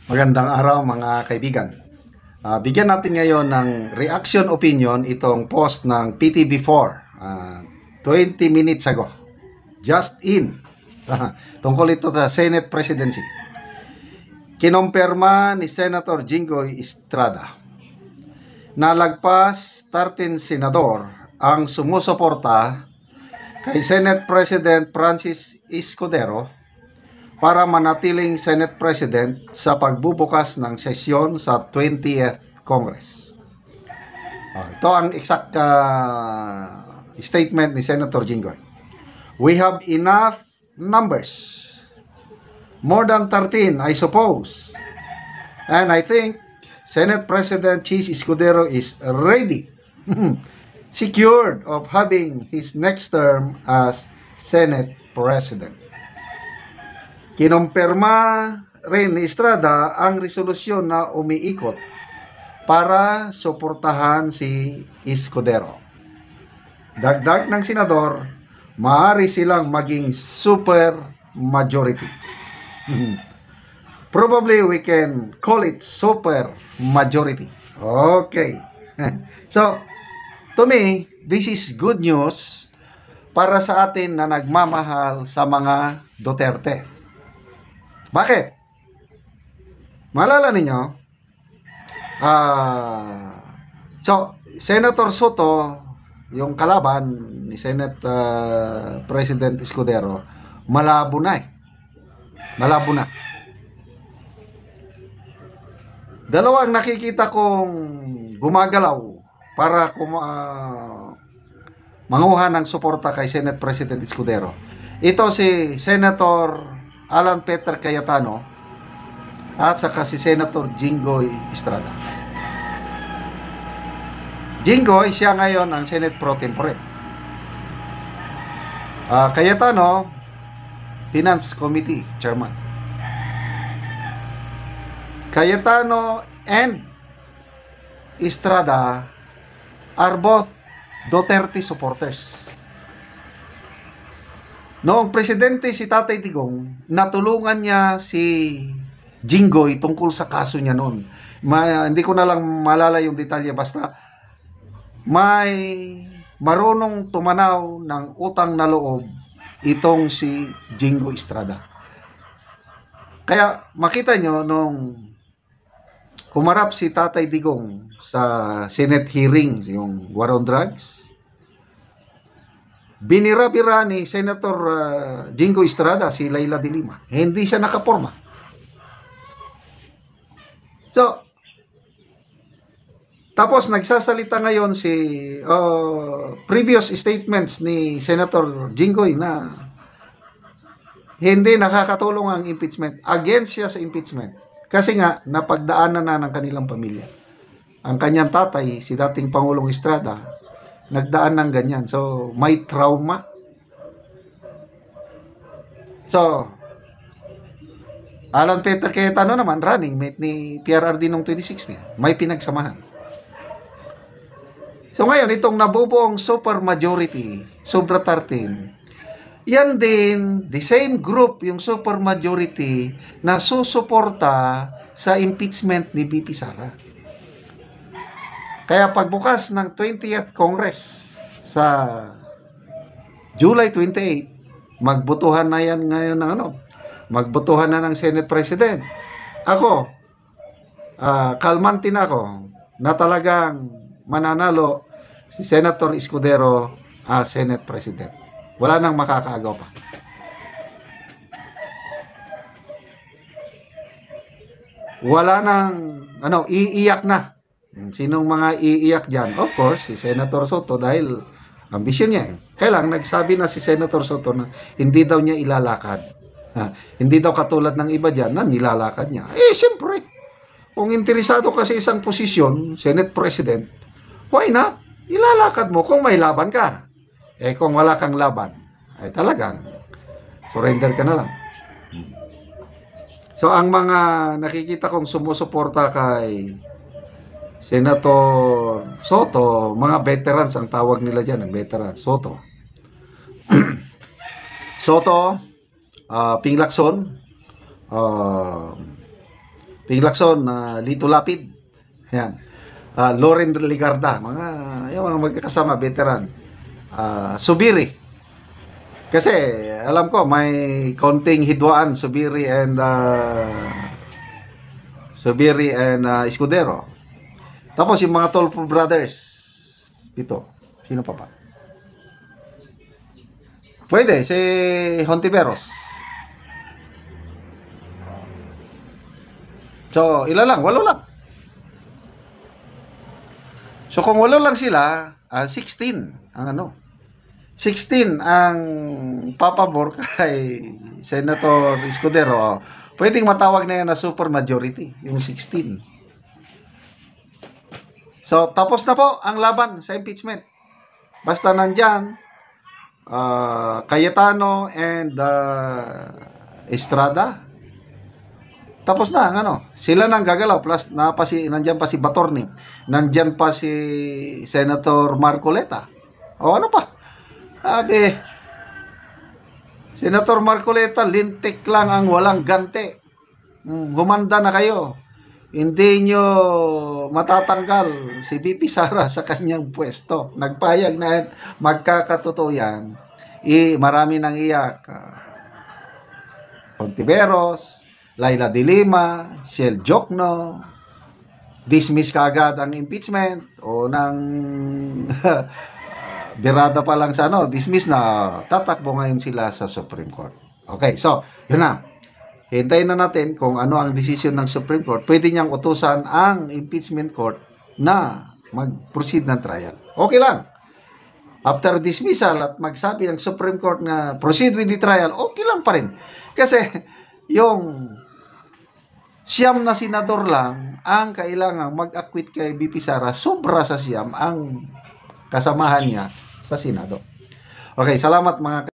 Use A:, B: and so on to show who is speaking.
A: Magandang araw mga kaibigan. Bigyan natin ngayon ng reaction opinion itong post ng PTV4 20 minutes ago. Just in. Tungkol ito sa Senate presidency. Kinumpirma ni Senator Jinggoy Estrada na lagpas 13 senador ang sumusuporta kay Senate President Francis Escudero para manatiling Senate President sa pagbubukas ng sesyon sa 20th Congress. Ito ang exact statement ni Senator Jinggoy. We have enough numbers. More than 13, I suppose. And I think Senate President Chis Escudero is ready, secured of having his next term as Senate President. Kinumpirma rin ni Estrada ang resolusyon na umiikot para suportahan si Escudero. Dagdag ng senador, maaari silang maging super majority. Probably we can call it super majority. Okay. So, to me, this is good news para sa atin na nagmamahal sa mga Duterte. Bakit? Maalala ninyo? Senator Soto, yung kalaban ni Senate President Escudero, malabo na eh. Malabo na. Dalawang nakikita kong gumagalaw para manguha ng suporta kay Senate President Escudero. Ito si Senator Alan Peter Cayetano at saka si Senator Jinggoy Estrada. Jinggoy, siya ngayon ang Senate Pro Tempore. Cayetano, Finance Committee Chairman. Cayetano and Estrada are both Duterte supporters. Noong presidente si Tatay Digong, natulungan niya si Jinggoy tungkol sa kaso niya noon. Hindi ko na lang malala yung detalye, basta may marunong tumanaw ng utang na loob itong si Jinggoy Estrada. Kaya makita nyo nung humarap si Tatay Digong sa Senate hearings, yung war on drugs, binira-bira ni Senator Jinggoy Estrada si Leila de Lima. Hindi siya nakaporma. So, tapos nagsasalita ngayon si previous statements ni Senator Jinggoy na hindi nakakatulong ang impeachment. Against siya sa impeachment. Kasi nga, napagdaanan na ng kanilang pamilya. Ang kanyang tatay, si dating Pangulong Estrada, nagdaan ng ganyan. So, may trauma. So, Alan Peter Cayetano naman, running mate ni PRRD noong 2016. May pinagsamahan. So, ngayon, itong nabubuong super majority, sobra 13, yan din, the same group, yung super majority, na susuporta sa impeachment ni BP Sara. Kaya pagbukas ng 20th Congress sa July 28, magbutuhan na yan ngayon ng magbutuhan na ng Senate President. Ako, kalmante na ako na talagang mananalo si Senator Escudero as Senate President. Wala nang makakaagaw pa. Wala nang, iiyak na. Sinong mga iiyak dyan? Of course, si Senator Soto dahil ambisyon niya. Kailang nagsabi na si Senator Soto na hindi daw niya ilalakad. Hindi daw katulad ng iba dyan na nilalakad niya. Siyempre, kung interesado ka sa isang posisyon, Senate President, why not? Ilalakad mo kung may laban ka. Kung wala kang laban, ay talagang surrender ka na lang. So, ang mga nakikita kong sumusuporta kay Senator Soto, mga veterans ang tawag nila dyan, ang veteran, Soto. Soto, Ping Lacson, Ping Lacson, Lito Lapid. Yan. Loren Ligarda, yung mga magkakasama, veteran. Subiri. Kasi alam ko may konting hidwaan Subiri and Escudero. Tapos yung mga Tolpo brothers. Ito. Sino pa ba? Pwede si Hontiveros. So, ilan lang? 8 lang. So, kung 8 lang sila, 16 ang 16 ang papabor kay Senator Escudero. Pwedeng matawag na yan na super majority, yung 16. So, tapos na po ang laban sa impeachment. Basta nandyan, Cayetano and Estrada. Tapos na ang sila nang gagalaw, plus nandyan pa si Batorni, nandyan pa si Senator Marcoleta. O ano pa? Sabi, Senator Marcoleta, lintik lang ang walang gante. Humanda na kayo. Hindi nyo matatanggal si VP Sara sa kanyang pwesto. Nagpayag na magkakatotoo yan. Marami nang iyak. Hontiveros, Laila de Lima, Shell Jokno, dismiss kaagad ang impeachment o ng birada pa lang sa dismiss na tatakbo ngayon sila sa Supreme Court. Okay, so, yun na. Hintayin na natin kung ano ang desisyon ng Supreme Court. Pwede niyang utusan ang impeachment court na mag-proceed ng trial. Okay lang. After dismissal at magsabi ng Supreme Court na proceed with the trial, okay lang pa rin. Kasi yung 9 na senador lang ang kailangang mag-acquit kay VP Sara, sobra sa 9 ang kasamahan niya sa Senado. Okay, salamat mga